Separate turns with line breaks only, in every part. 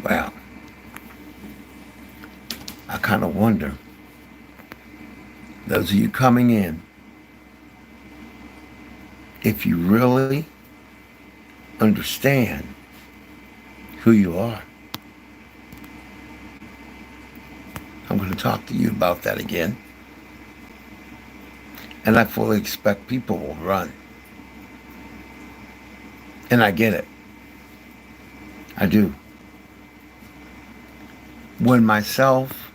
Well, I kind of wonder, those of you coming in, if you really understand who you are. I'm going to talk to you about that again. And I fully expect people will run. And I get it. I do. When myself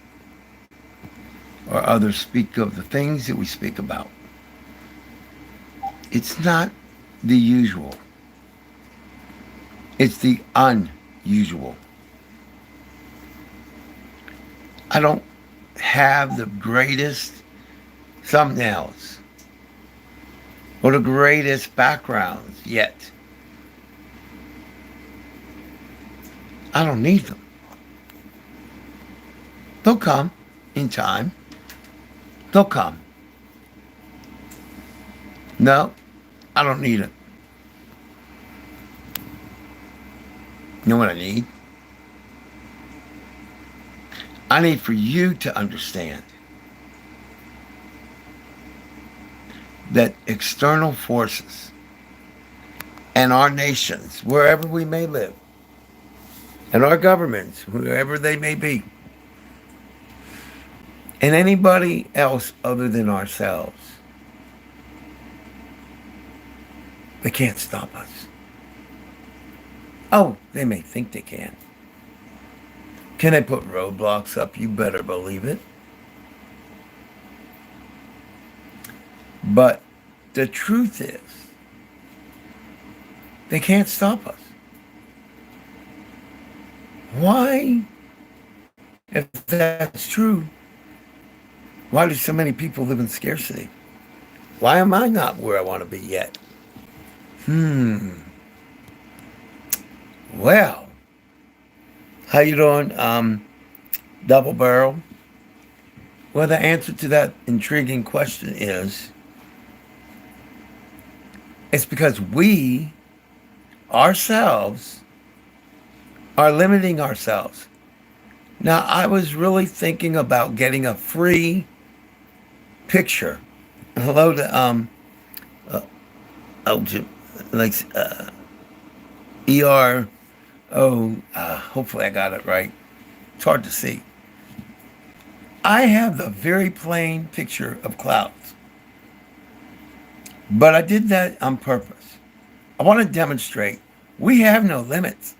or others speak of the things that we speak about, it's not the usual. It's the unusual. I don't have the greatest thumbnails or the greatest backgrounds yet. I don't need them. They'll come in time. They'll come. No, I don't need it. You know what I need? I need for you to understand that external forces and our nations, wherever we may live, and our governments, whoever they may be, and anybody else other than ourselves, they can't stop us. Oh, they may think they can. Can they put roadblocks up? You better believe it. But the truth is, they can't stop us. Why, if that's true, why do so many people live in scarcity? Why am I not where I want to be yet? Well, how you doing, Double Barrel? Well, the answer to that intriguing question is, it's because we, ourselves, are limiting ourselves. Now, I was really thinking about getting a free picture. Hello to, oh, like, ER, hopefully I got it right. It's hard to see. I have a very plain picture of clouds, but I did that on purpose. I want to demonstrate we have no limits.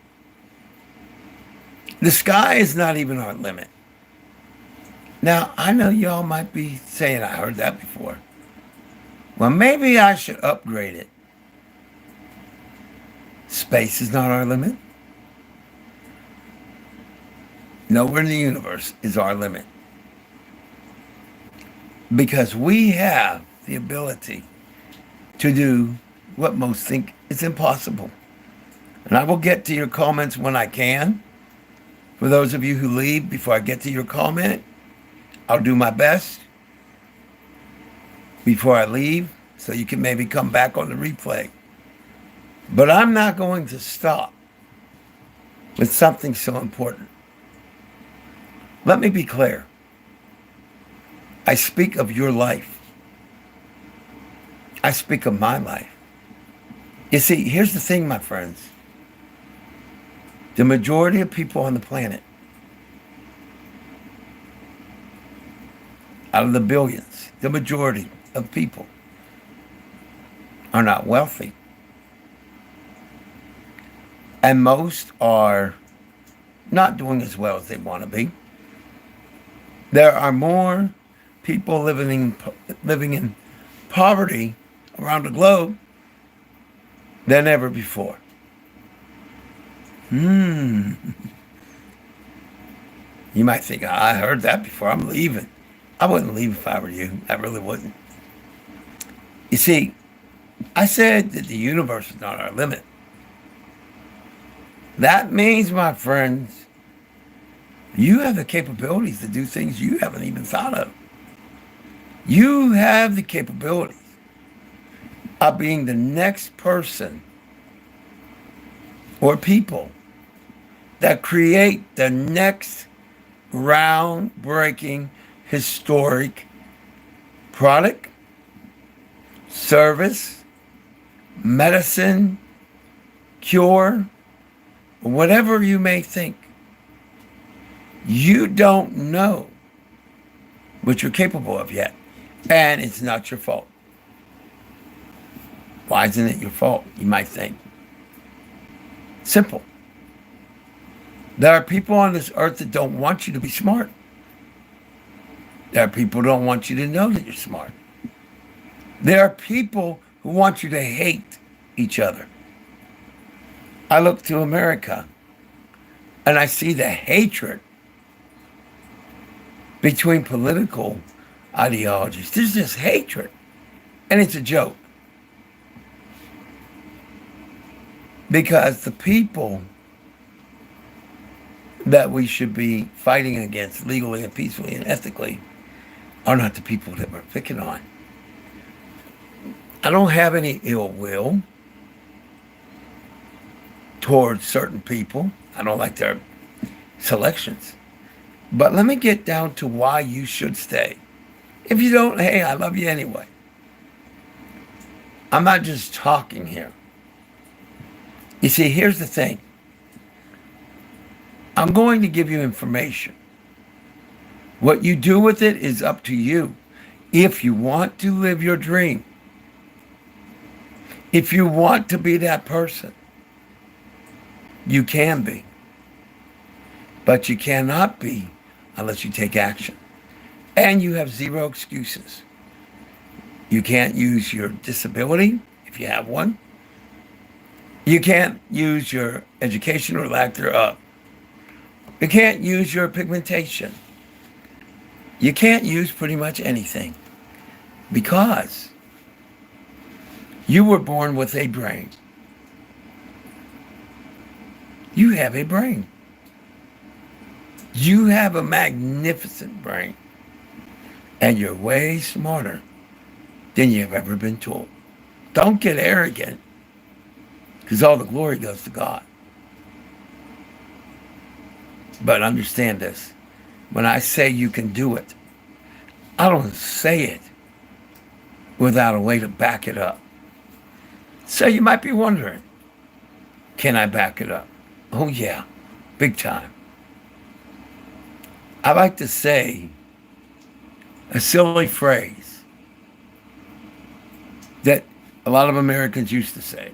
The sky is not even our limit. Now, I know y'all might be saying, I heard that before. Well, maybe I should upgrade it. Space is not our limit. Nowhere in the universe is our limit. Because we have the ability to do what most think is impossible. And I will get to your comments when I can. For those of you who leave before I get to your comment, I'll do my best before I leave so you can maybe come back on the replay. But I'm not going to stop with something so important. Let me be clear. I speak of your life. I speak of my life. You see, here's the thing, my friends. The majority of people on the planet, out of the billions, the majority of people are not wealthy. And most are not doing as well as they want to be. There are more people living in poverty around the globe than ever before. You might think, I heard that before, I'm leaving. I wouldn't leave if I were you. I really wouldn't. You see, I said that the universe is not our limit. That means, my friends, you have the capabilities to do things you haven't even thought of. You have the capabilities of being the next person or people that create the next groundbreaking, historic product, service, medicine, cure, whatever you may think. You don't know what you're capable of yet. And it's not your fault. Why isn't it your fault? You might think. Simple. There are people on this earth that don't want you to be smart. There are people who don't want you to know that you're smart. There are people who want you to hate each other. I look to America and I see the hatred between political ideologies. There's this hatred, and it's a joke. Because the people that we should be fighting against legally and peacefully and ethically are not the people that we're picking on. I don't have any ill will towards certain people. I don't like their selections. But let me get down to why you should stay. If you don't, hey, I love you anyway. I'm not just talking here. You see, here's the thing. I'm going to give you information. What you do with it is up to you. If you want to live your dream, if you want to be that person, you can be. But you cannot be unless you take action. And you have zero excuses. You can't use your disability, if you have one. You can't use your education or lack thereof. You can't use your pigmentation. You can't use pretty much anything because you were born with a brain. You have a brain. You have a magnificent brain. And you're way smarter than you've ever been told. Don't get arrogant, because all the glory goes to God. But understand this. When I say you can do it, I don't say it without a way to back it up. So you might be wondering, can I back it up? Oh yeah, big time. I like to say a silly phrase that a lot of Americans used to say.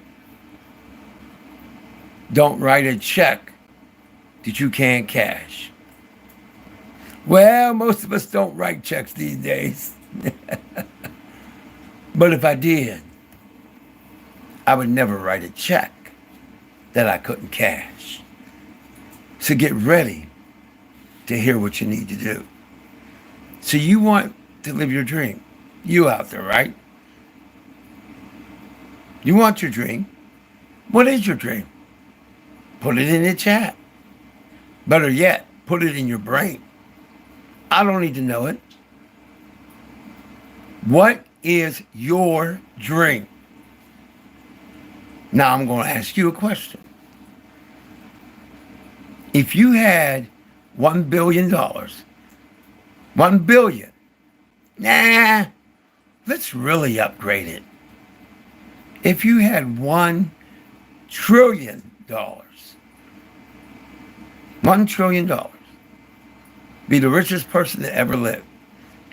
Don't write a check that you can't cash. Well, most of us don't write checks these days. But if I did, I would never write a check that I couldn't cash. So get ready to hear what you need to do. So you want to live your dream. You out there, right? You want your dream. What is your dream? Put it in the chat. Better yet, put it in your brain. I don't need to know it. What is your dream? Now I'm going to ask you a question. If you had $1 billion, $1 billion, nah, let's really upgrade it. If you had $1 trillion, $1 trillion, be the richest person that ever lived.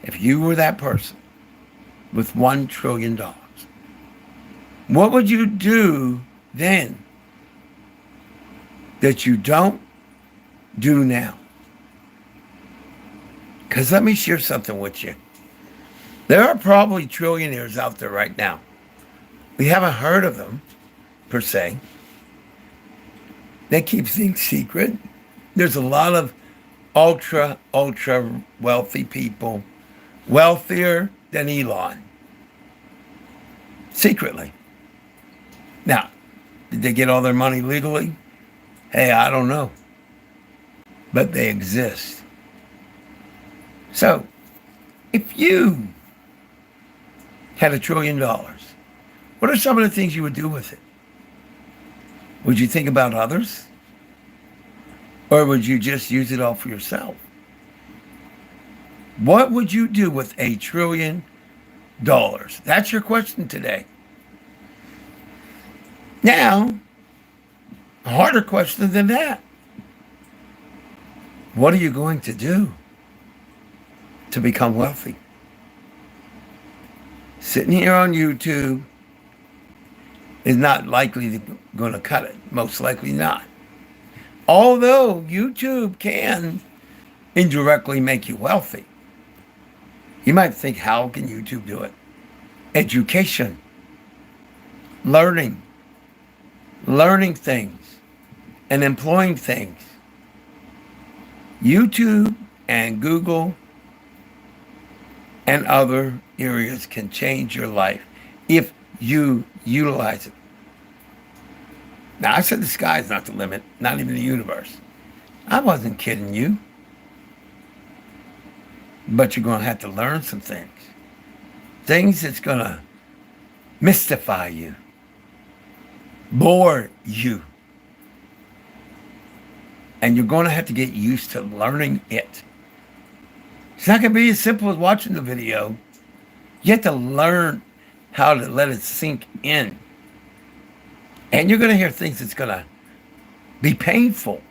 If you were that person with $1 trillion, what would you do then that you don't do now? Because let me share something with you. There are probably trillionaires out there right now. We haven't heard of them, per se. They keep things secret. There's a lot of ultra wealthy people, wealthier than Elon, secretly. Now, did they get all their money legally? Hey, I don't know. But they exist. So, if you had $1 trillion, what are some of the things you would do with it? Would you think about others? Or would you just use it all for yourself? What would you do with $1 trillion? That's your question today. Now, a harder question than that. What are you going to do to become wealthy? Sitting here on YouTube is not likely going to cut it. Most likely not. Although YouTube can indirectly make you wealthy. You might think, how can YouTube do it? Education, learning things, and employing things. YouTube and Google and other areas can change your life if you utilize it. Now, I said the sky is not the limit, not even the universe. I wasn't kidding you. But you're going to have to learn some things. Things that's going to mystify you, bore you. And you're going to have to get used to learning it. It's not going to be as simple as watching the video. You have to learn how to let it sink in. And you're going to hear things that's going to be painful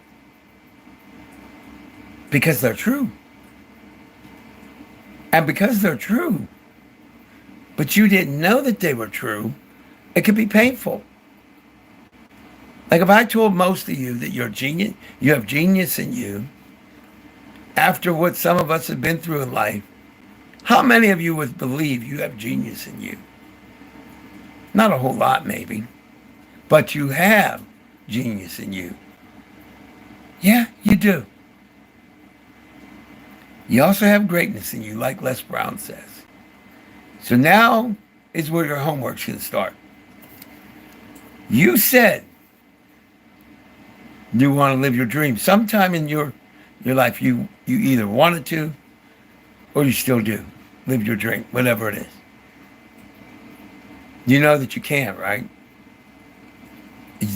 because they're true. And because they're true, but you didn't know that they were true, it could be painful. Like if I told most of you that you're genius, you have genius in you, after what some of us have been through in life, how many of you would believe you have genius in you? Not a whole lot, maybe, but you have genius in you. Yeah, you do. You also have greatness in you, like Les Brown says. So now is where your homework should start. You said you want to live your dream. Sometime in your life, you either wanted to or you still do. Live your dream, whatever it is. You know that you can, right?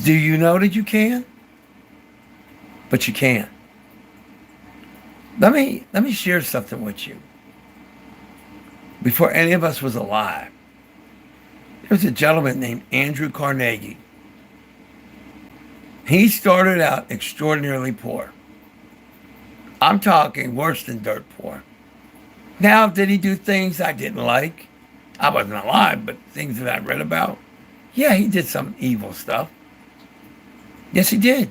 Do you know that you can? But you can. Let me share something with you. Before any of us was alive, there was a gentleman named Andrew Carnegie. He started out extraordinarily poor. I'm talking worse than dirt poor. Now, did he do things I didn't like? I wasn't alive, but things that I read about. Yeah, he did some evil stuff. Yes, he did.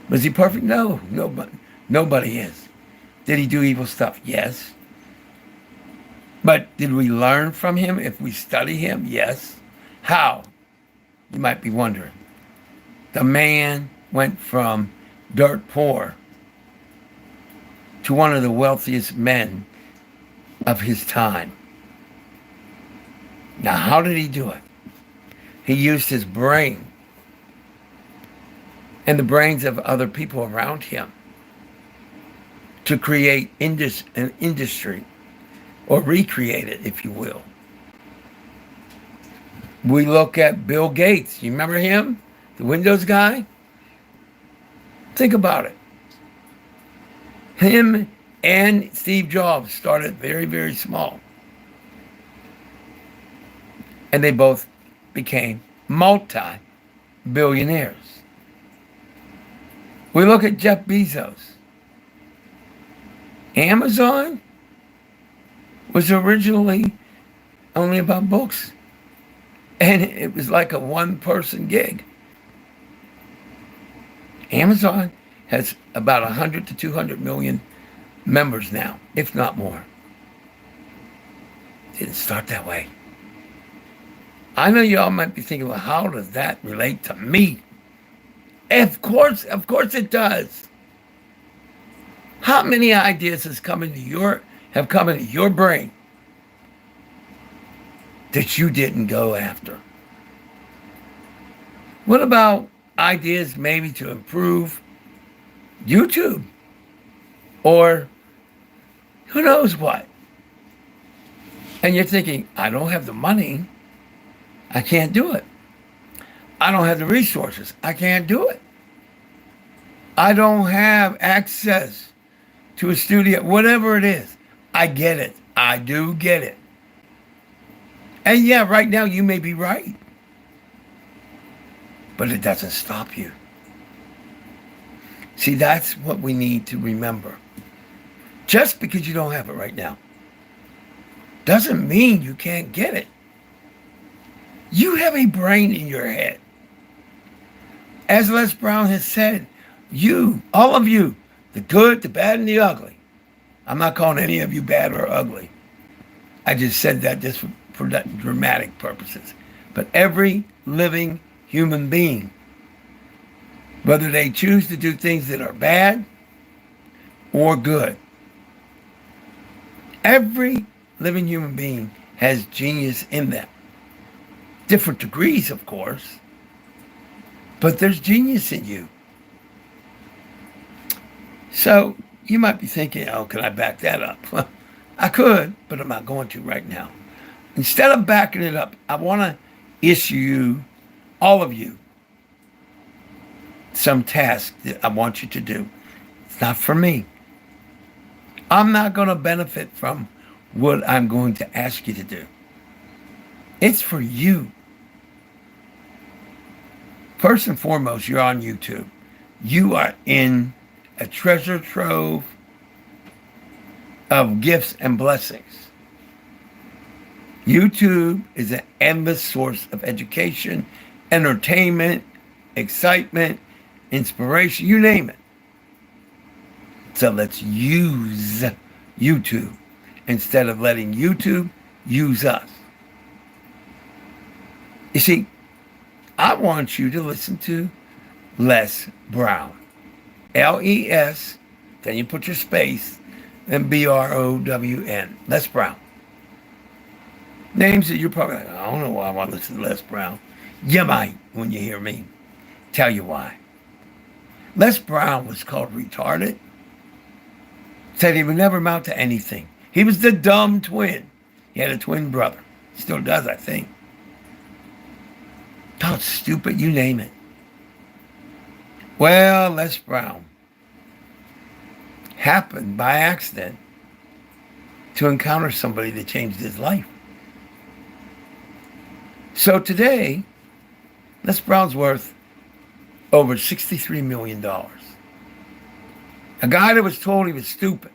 Was he perfect? No, nobody is. Did he do evil stuff? Yes. But did we learn from him if we study him? Yes. How? You might be wondering. The man went from dirt poor to one of the wealthiest men of his time. Now, how did he do it? He used his brain and the brains of other people around him to create an industry, or recreate it, if you will. We look at Bill Gates. You remember him? The Windows guy? Think about it. Him and Steve Jobs started very, very small. And they both became multi-billionaires. We look at Jeff Bezos. Amazon was originally only about books. And it was like a one-person gig. Amazon has about 100 to 200 million members now, if not more. Didn't start that way. I know y'all might be thinking, well, how does that relate to me? Of course it does. How many ideas have come into your brain that you didn't go after? What about ideas maybe to improve YouTube? Or who knows what? And you're thinking, I don't have the money. I can't do it. I don't have the resources. I can't do it. I don't have access to a studio, whatever it is. I get it. I do get it. And yeah, right now you may be right, but it doesn't stop you. See, that's what we need to remember. Just because you don't have it right now doesn't mean you can't get it. You have a brain in your head. As Les Brown has said, you, all of you, the good, the bad, and the ugly. I'm not calling any of you bad or ugly. I just said that just for that dramatic purposes. But every living human being, whether they choose to do things that are bad or good, every living human being has genius in them. Different degrees, of course, but there's genius in you. So you might be thinking, oh, can I back that up? I could, but I'm not going to right now. Instead of backing it up, I want to issue you, all of you, some task that I want you to do. It's not for me. I'm not going to benefit from what I'm going to ask you to do. It's for you. First and foremost, you're on YouTube. You are in a treasure trove of gifts and blessings. YouTube is an endless source of education, entertainment, excitement, inspiration, you name it. So let's use YouTube instead of letting YouTube use us. You see, I want you to listen to Les Brown. L-E-S, then you put your space, then B-R-O-W-N. Les Brown. Names that you're probably like, I don't know why I want to listen to Les Brown. You might when you hear me. Tell you why. Les Brown was called retarded. Said he would never amount to anything. He was the dumb twin. He had a twin brother. Still does, I think. Oh, stupid, you name it. Well, Les Brown happened by accident to encounter somebody that changed his life. So today, Les Brown's worth over $63 million. A guy that was told he was stupid.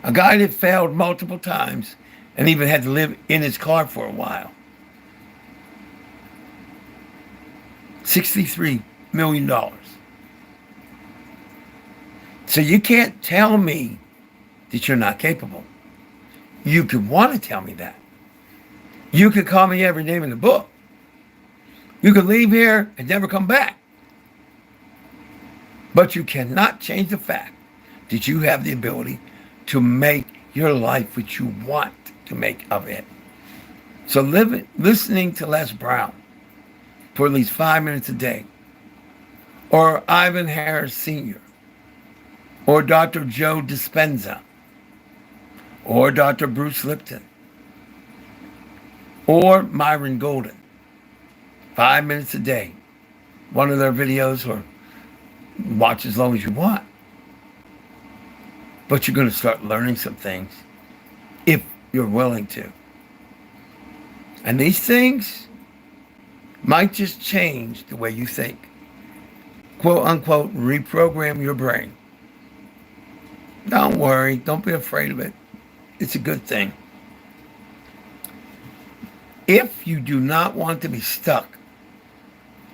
A guy that failed multiple times and even had to live in his car for a while. $63 million. So you can't tell me that you're not capable. You could want to tell me that. You could call me every name in the book. You could leave here and never come back. But you cannot change the fact that you have the ability to make your life what you want to make of it. So listening to Les Brown for at least 5 minutes a day, or Ivan Harris Sr., or Dr. Joe Dispenza, or Dr. Bruce Lipton, or Myron Golden. 5 minutes a day. One of their videos, or watch as long as you want. But you're going to start learning some things if you're willing to. And these things might just change the way you think. Quote unquote, reprogram your brain. Don't worry. Don't be afraid of it. It's a good thing. If you do not want to be stuck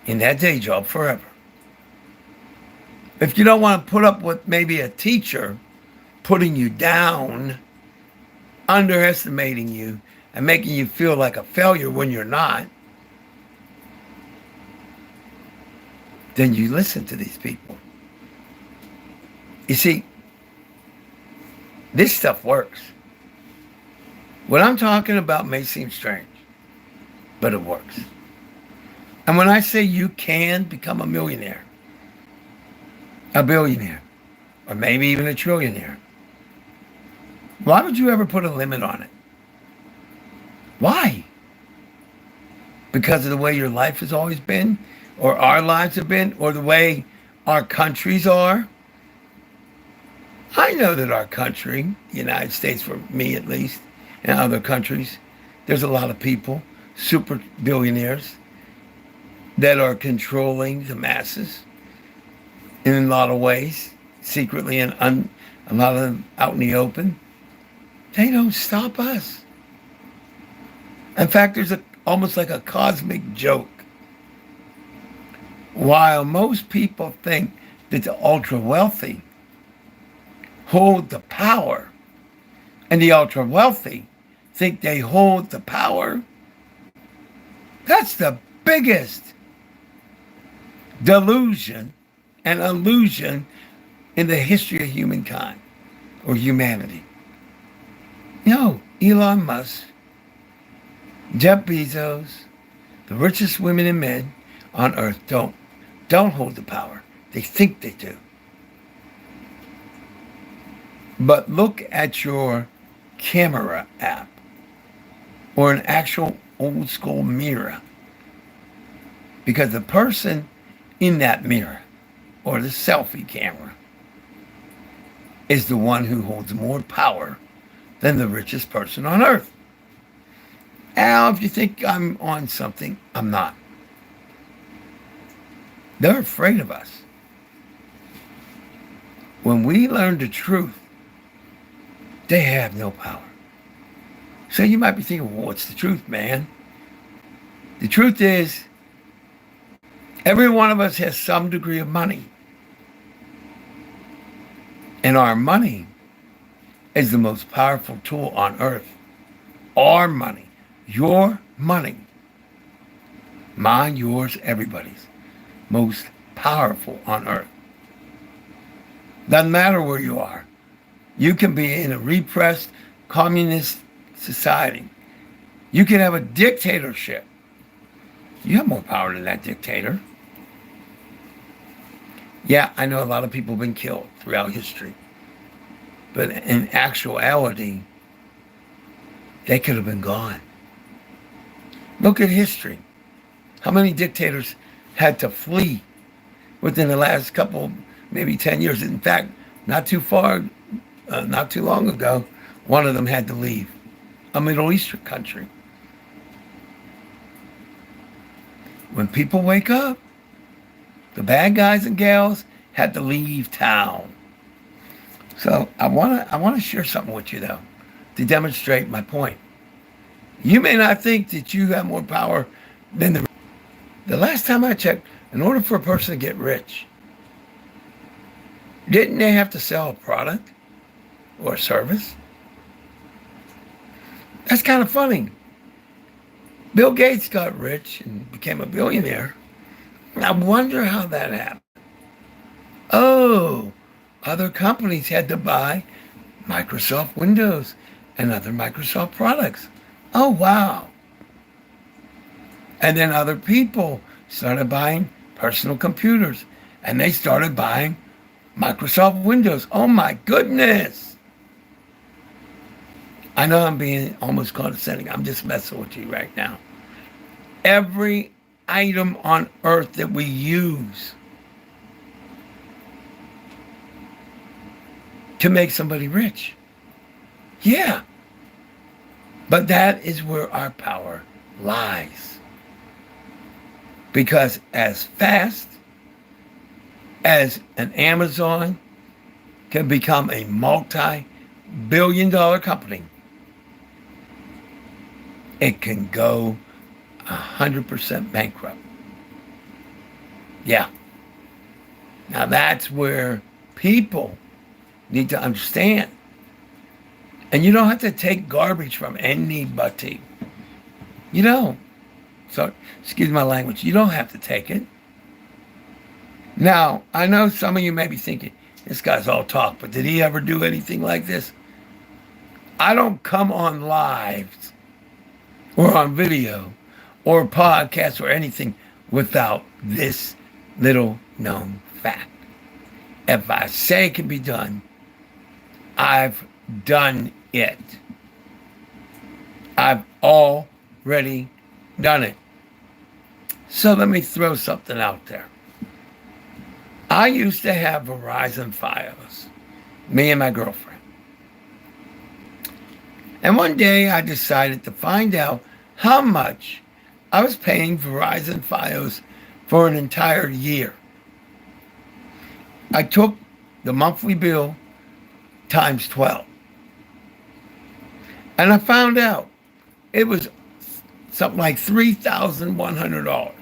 in that day job forever, if you don't want to put up with maybe a teacher putting you down, underestimating you, and making you feel like a failure when you're not, then you listen to these people. You see, this stuff works. What I'm talking about may seem strange, but it works. And when I say you can become a millionaire, a billionaire, or maybe even a trillionaire, why would you ever put a limit on it? Why? because of the way your life has always been, or our lives have been, or the way our countries are. I know that our country, the United States, for me at least, and other countries, there's a lot of people, super billionaires, that are controlling the masses in a lot of ways, secretly and a lot of them out in the open. They don't stop us. In fact, there's almost like a cosmic joke. While most people think that the ultra wealthy hold the power, and the ultra wealthy think they hold the power, that's the biggest delusion and illusion in the history of humankind or humanity. No, Elon Musk, Jeff Bezos, the richest women and men on earth don't hold the power. They think they do. But look at your camera app or an actual old school mirror. Because the person in that mirror or the selfie camera is the one who holds more power than the richest person on earth. Now, if you think I'm on something, I'm not. They're afraid of us. When we learn the truth, they have no power. So you might be thinking, well, what's the truth, man? The truth is, every one of us has some degree of money. And our money is the most powerful tool on earth. Our money, your money, mine, yours, everybody's most powerful on earth. Doesn't matter where you are. You can be in a repressed communist society. You can have a dictatorship. You have more power than that dictator. Yeah, I know a lot of people have been killed throughout history. But in actuality, they could have been gone. Look at history. How many dictators had to flee within the last couple, maybe 10 years? In fact, not too long ago, one of them had to leave. A Middle Eastern country. When people wake up, the bad guys and gals had to leave town. So I want to share something with you, though, to demonstrate my point. You may not think that you have more power than the last time I checked, in order for a person to get rich, didn't they have to sell a product or a service? That's kind of funny. Bill Gates got rich and became a billionaire. I wonder how that happened. Oh, other companies had to buy Microsoft Windows and other Microsoft products. Oh, wow. And then other people started buying personal computers, and they started buying Microsoft Windows. Oh, my goodness. I know I'm being almost condescending. I'm just messing with you right now. Every item on earth that we use to make somebody rich. Yeah. But that is where our power lies. Because as fast as an Amazon can become a multi-billion-dollar company, it can go 100% bankrupt. Yeah. Now that's where people need to understand. And you don't have to take garbage from anybody. You don't. So, excuse my language. You don't have to take it. Now, I know some of you may be thinking, this guy's all talk, but did he ever do anything like this? I don't come on live or on video or podcast or anything without this little known fact. If I say it can be done, I've done it. I've already done it. So let me throw something out there. I used to have Verizon Fios, me and my girlfriend. And one day I decided to find out how much I was paying Verizon Fios for an entire year. I took the monthly bill times 12. And I found out it was something like $3,100.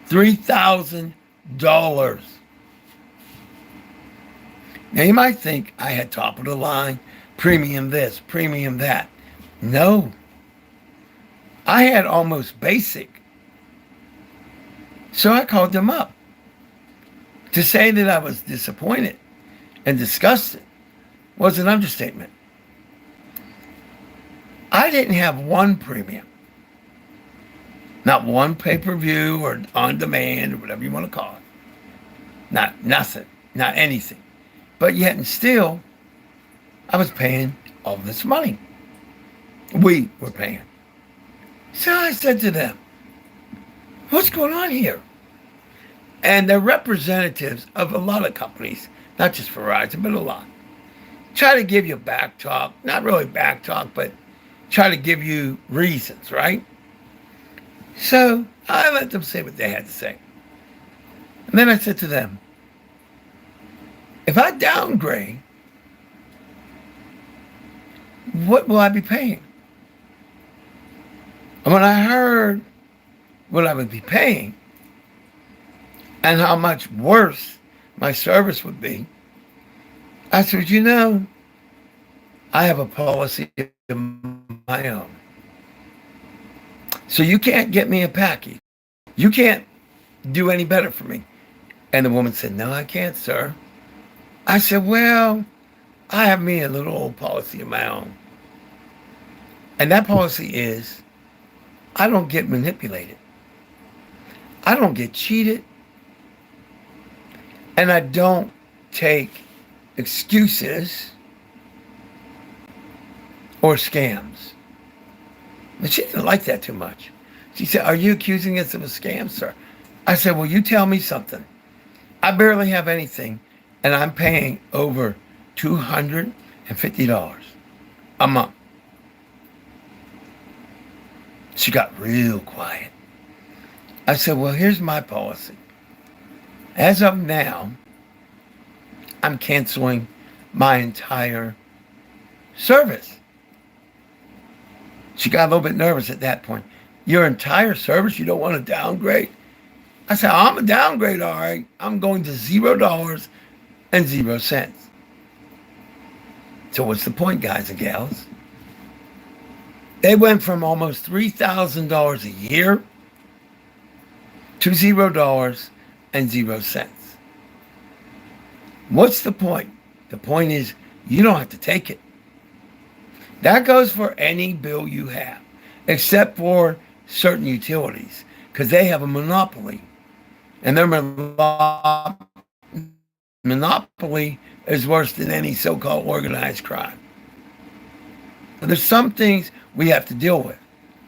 $3,000. Now you might think I had top of the line, premium this, premium that. No. I had almost basic. So I called them up. To say that I was disappointed and disgusted was an understatement. I didn't have one premium. Not one pay-per-view or on-demand or whatever you want to call it. Nothing. Not anything. But yet and still, I was paying all this money. We were paying. So I said to them, what's going on here? And they're representatives of a lot of companies, not just Verizon, but a lot. Try to give you back talk, not really back talk, but try to give you reasons, right? So I let them say what they had to say. And then I said to them, if I downgrade, what will I be paying? And when I heard what I would be paying and how much worse my service would be, I said, you know, I have a policy of my own. So you can't get me a package. You can't do any better for me. And the woman said, no, I can't, sir. I said, well, I have me a little old policy of my own. And that policy is, I don't get manipulated. I don't get cheated. And I don't take excuses or scams. But she didn't like that too much. She said, are you accusing us of a scam, sir? I said, well, you tell me something. I barely have anything, and I'm paying over $250 a month. She got real quiet. I said, well, here's my policy. As of now, I'm canceling my entire service. She got a little bit nervous at that point. Your entire service, you don't want to downgrade? I said, I'm a downgrade, all right. I'm going to $0.00. So what's the point, guys and gals? They went from almost $3,000 a year to $0.00. What's the point? The point is you don't have to take it. That goes for any bill you have, except for certain utilities, because they have a monopoly. And their monopoly is worse than any so-called organized crime. There's some things we have to deal with.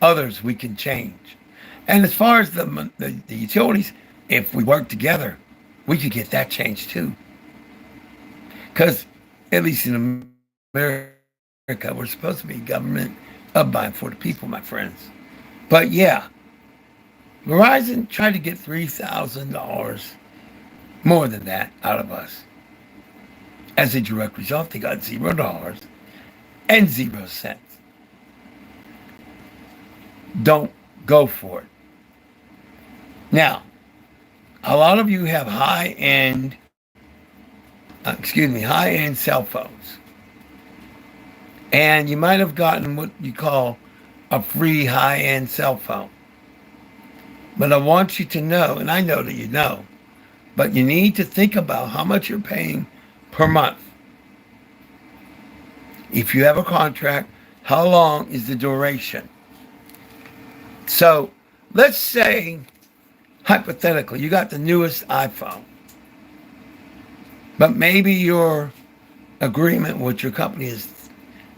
Others we can change. And as far as the utilities, if we work together, we could get that changed too. Because at least in America, we're supposed to be government of by and for the people, my friends. But yeah, Verizon tried to get $3,000 more than that out of us. As a direct result, they got $0.00. Don't go for it. Now, a lot of you have high-end cell phones. And you might have gotten what you call a free high-end cell phone. But I want you to know, and I know that you know, but you need to think about how much you're paying per month. If you have a contract, how long is the duration? So let's say, hypothetically, you got the newest iPhone, but maybe your agreement with your company is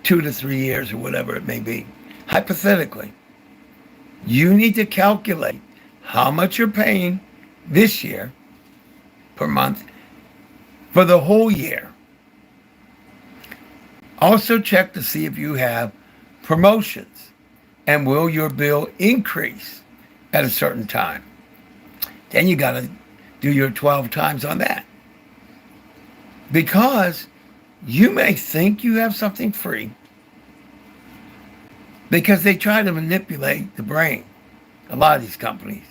2 to 3 years or whatever it may be. Hypothetically, you need to calculate how much you're paying this year per month for the whole year. Also check to see if you have promotions and will your bill increase at a certain time. Then you got to do your 12 times on that. Because you may think you have something free because they try to manipulate the brain, a lot of these companies.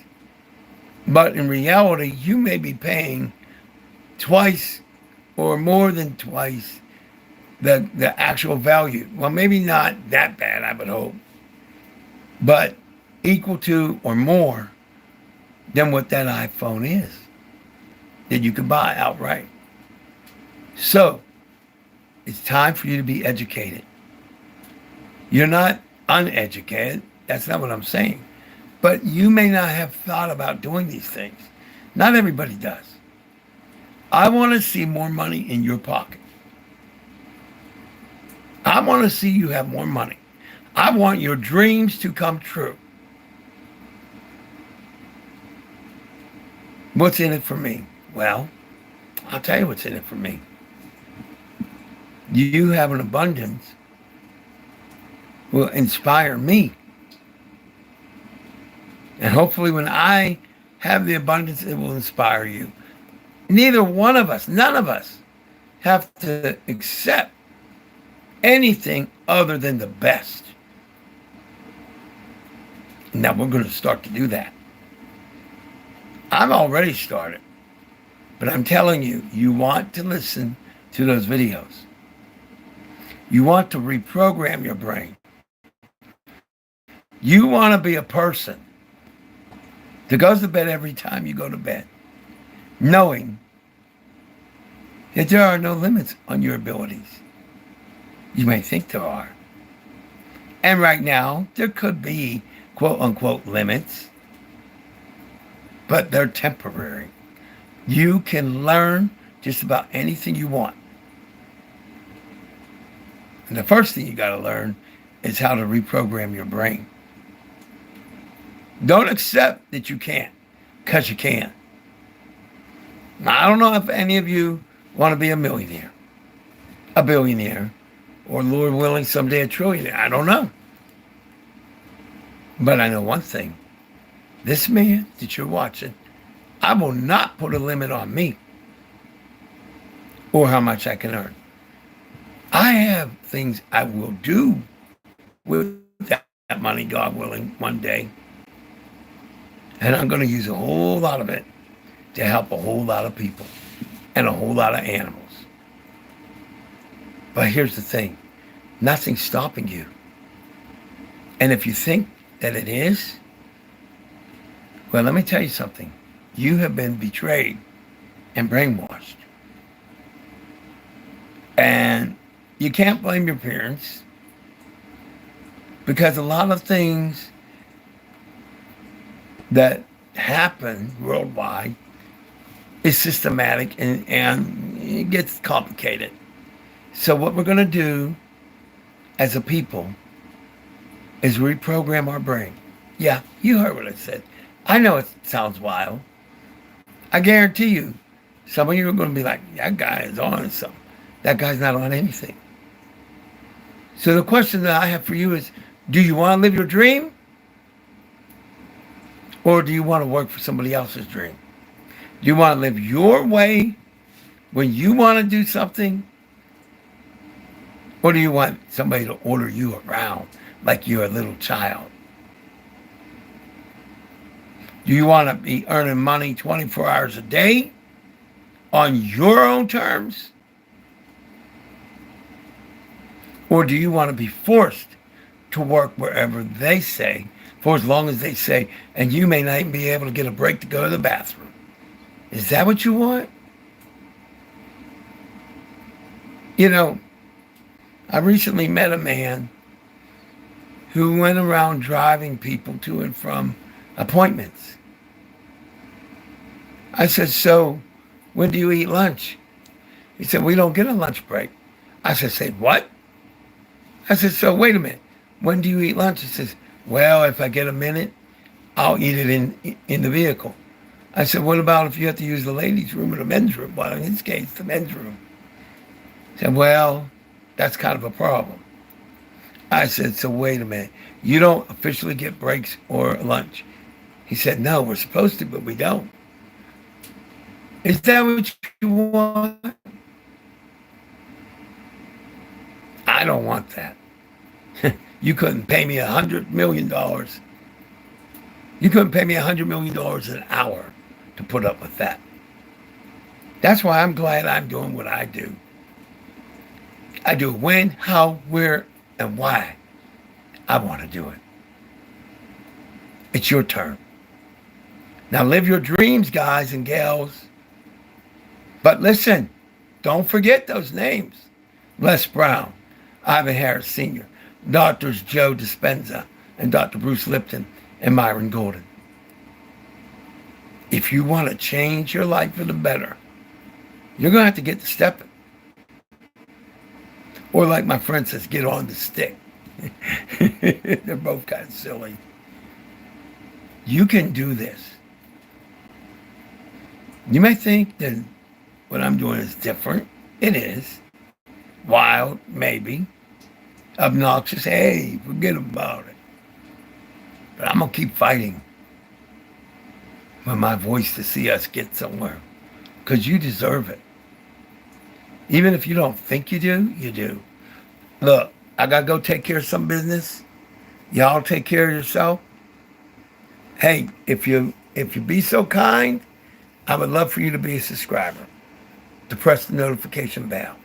But in reality, you may be paying twice or more than twice the actual value. Well, maybe not that bad, I would hope, but equal to or more than what that iPhone is that you could buy outright. So it's time for you to be educated. You're not uneducated. That's not what I'm saying. But you may not have thought about doing these things. Not everybody does. I want to see more money in your pocket. I want to see you have more money. I want your dreams to come true. What's in it for me? Well, I'll tell you what's in it for me. You have an abundance will inspire me. And hopefully when I have the abundance, it will inspire you. Neither one of us, none of us, have to accept anything other than the best. Now we're going to start to do that. I've already started. But I'm telling you, you want to listen to those videos. You want to reprogram your brain. You want to be a person that goes to bed every time you go to bed, knowing that there are no limits on your abilities. You may think there are. And right now, there could be quote unquote limits, but they're temporary. You can learn just about anything you want. And the first thing you got to learn is how to reprogram your brain. Don't accept that you can't, because you can. Now, I don't know if any of you want to be a millionaire, a billionaire, or Lord willing, someday a trillionaire. I don't know. But I know one thing. This man that you're watching, I will not put a limit on me or how much I can earn. I have things I will do with that money, God willing, one day. And I'm going to use a whole lot of it to help a whole lot of people and a whole lot of animals. But here's the thing. Nothing's stopping you. And if you think that it is, well, let me tell you something. You have been betrayed and brainwashed. And you can't blame your parents, because a lot of things that happen worldwide is systematic and it gets complicated. So what we're going to do as a people is reprogram our brain. Yeah, you heard what I said. I know it sounds wild. I guarantee you, some of you are going to be like, that guy is on something. That guy's not on anything. So the question that I have for you is, do you want to live your dream? Or do you want to work for somebody else's dream? Do you want to live your way when you want to do something? Or do you want somebody to order you around like you're a little child? Do you want to be earning money 24 hours a day on your own terms? Or do you want to be forced to work wherever they say, for as long as they say, and you may not even be able to get a break to go to the bathroom? Is that what you want? You know, I recently met a man who went around driving people to and from appointments. I said, so when do you eat lunch? He said, we don't get a lunch break. I said, say what? I said, so wait a minute. When do you eat lunch? He says, well, if I get a minute, I'll eat it in the vehicle. I said, what about if you have to use the ladies' room or the men's room? Well, in this case, the men's room. I said, well, that's kind of a problem. I said, so wait a minute. You don't officially get breaks or lunch. He said, no, we're supposed to, but we don't. Is that what you want? I don't want that. You couldn't pay me $100 million. You couldn't pay me $100 million an hour to put up with that. That's why I'm glad I'm doing what I do. I do when, how, where, and why I want to do it. It's your turn. Now live your dreams, guys and gals. But listen, don't forget those names. Les Brown, Ivan Harris Sr., Doctors Joe Dispenza, and Dr. Bruce Lipton, and Myron Golden. If you want to change your life for the better, you're going to have to get to stepping. Or like my friend says, get on the stick. They're both kind of silly. You can do this. You may think that what I'm doing is different. It is. Wild, maybe. Obnoxious, hey, forget about it. But I'm going to keep fighting with my voice to see us get somewhere. Because you deserve it. Even if you don't think you do, you do. Look, I got to go take care of some business. Y'all take care of yourself. Hey, if you be so kind, I would love for you to be a subscriber, to press the notification bell.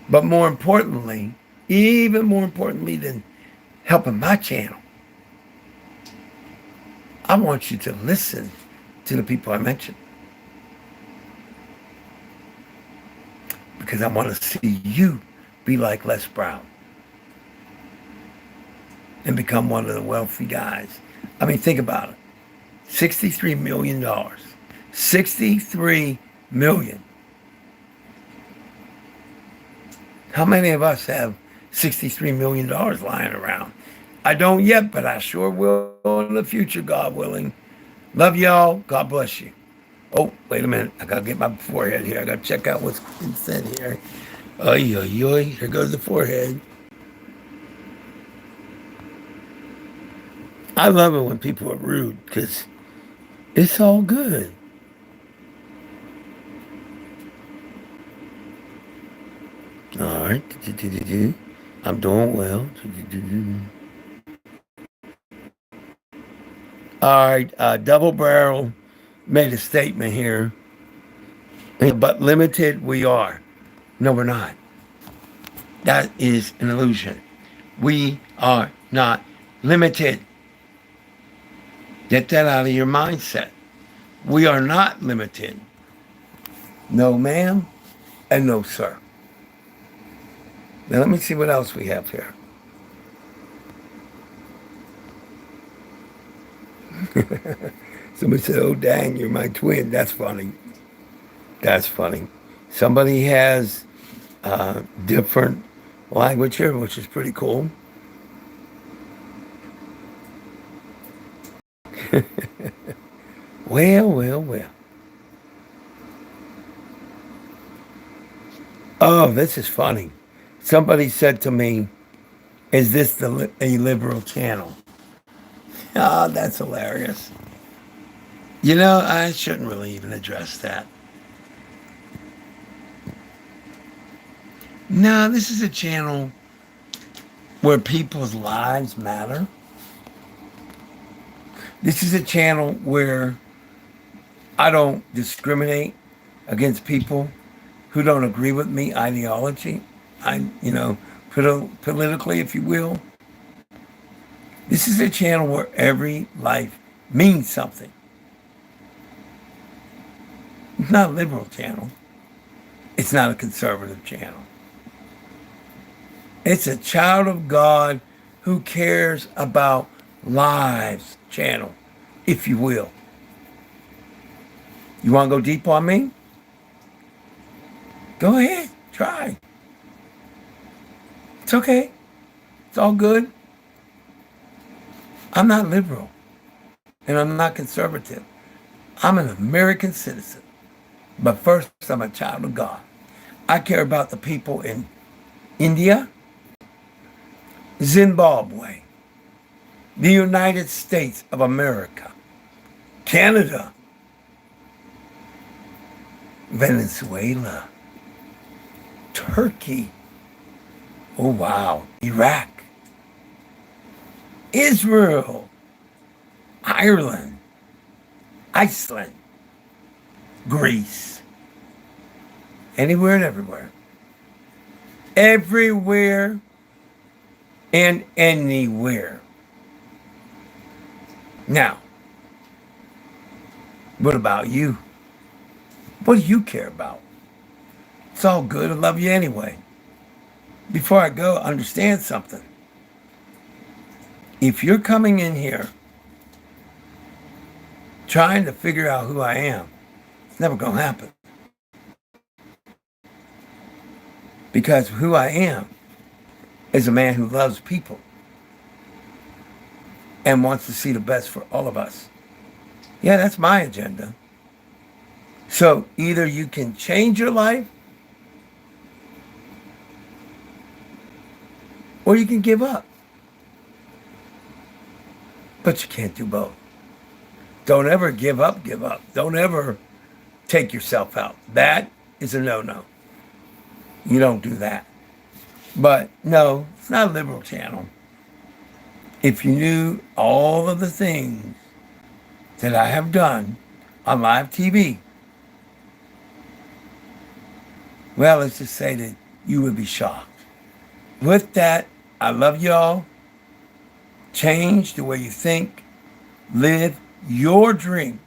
But more importantly, even more importantly than helping my channel, I want you to listen to the people I mentioned. Because I want to see you be like Les Brown and become one of the wealthy guys. I mean, think about it. $63 million. $63 million. How many of us have $63 million lying around? I don't yet, but I sure will in the future, God willing. Love y'all. God bless you. Oh, wait a minute. I got to get my forehead here. I got to check out what's been said here. Oy, oy, oy. Here goes the forehead. I love it when people are rude because it's all good. All right. I'm doing well. All right. Double Barrel made a statement here. But limited we are. No, we're not. That is an illusion. We are not limited. Get that out of your mindset. We are not limited. No, ma'am, and no, sir. Now, let me see what else we have here. Somebody said, oh, dang, you're my twin. That's funny. That's funny. Somebody has different language here, which is pretty cool. Well, well, well. Oh, this is funny. Somebody said to me, is this a liberal channel? Oh, that's hilarious. You know, I shouldn't really even address that. No, this is a channel where people's lives matter. This is a channel where I don't discriminate against people who don't agree with me ideology, politically, if you will. This is a channel where every life means something. It's not a liberal channel. It's not a conservative channel. It's a child of God who cares about lives channel, if you will. You want to go deep on me? Go ahead. Try. It's okay. It's all good. I'm not liberal. and I'm not conservative. I'm an American citizen. But first, I'm a child of God. I care about the people in India, Zimbabwe, the United States of America, Canada, Venezuela, Turkey, oh wow, Iraq, Israel, Ireland, Iceland, Greece, anywhere and everywhere. Everywhere and anywhere. Now, what about you? What do you care about? It's all good. I love you anyway. Before I go, understand something. If you're coming in here trying to figure out who I am, it's never going to happen. Because who I am is a man who loves people and wants to see the best for all of us. Yeah, that's my agenda. So either you can change your life or you can give up. But you can't do both. Don't ever give up, give up. Don't ever take yourself out. That is a no-no. You don't do that. But no, it's not a liberal channel. If you knew all of the things that I have done on live TV, well, let's just say that you would be shocked. With that, I love y'all. Change the way you think. Live your dream,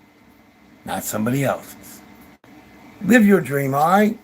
not somebody else's. Live your dream, all right?